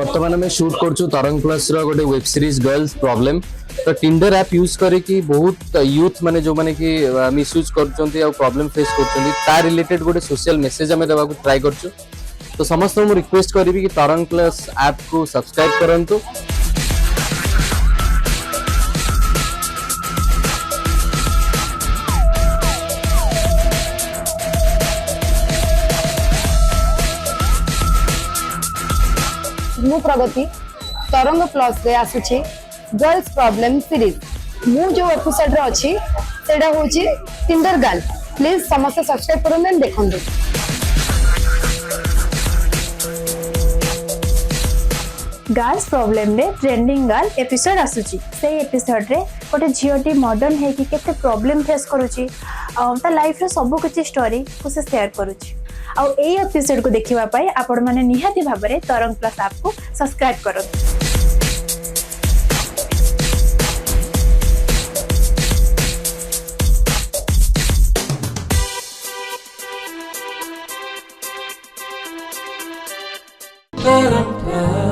वर्तमान में शूट करछु तरंग प्लस रो गोटे वेब सीरीज गर्ल्स प्रॉब्लम। तो टिंडर ऐप यूज करे कि बहुत यूथ माने जो माने कि मिसयूज करचंती आ प्रॉब्लम फेस करचंती ता रिलेटेड गोटे सोशल मेसेज हमें देबा को ट्राई करछु। तो समस्त मु रिक्वेस्ट करिवि कि तरंग प्लस ऐप को सब्सक्राइब करंतु। मु प्रगति तरंग प्लस रे आसुची गर्ल्स प्रॉब्लम सीरीज। मु जो एपिसोड रे अछि सेडा होची टिंडर गर्ल। प्लीज समस्त सब्सक्राइब करन देन देखंदु। गर्ल्स प्रॉब्लम रे ट्रेंडिंग गर्ल एपिसोड आसुची। से एपिसोड रे गोटे झीटी मॉडर्न है कि केते प्रॉब्लम फेस करूची ता लाइफ रे सब किछि स्टोरी को से शेयर करूची। आ ए एपिसोड को देखिबा पाई आपण माने निहाती भाबरे तरंग प्लस ऐप को सब्सक्राइब करत। Tarang Plus.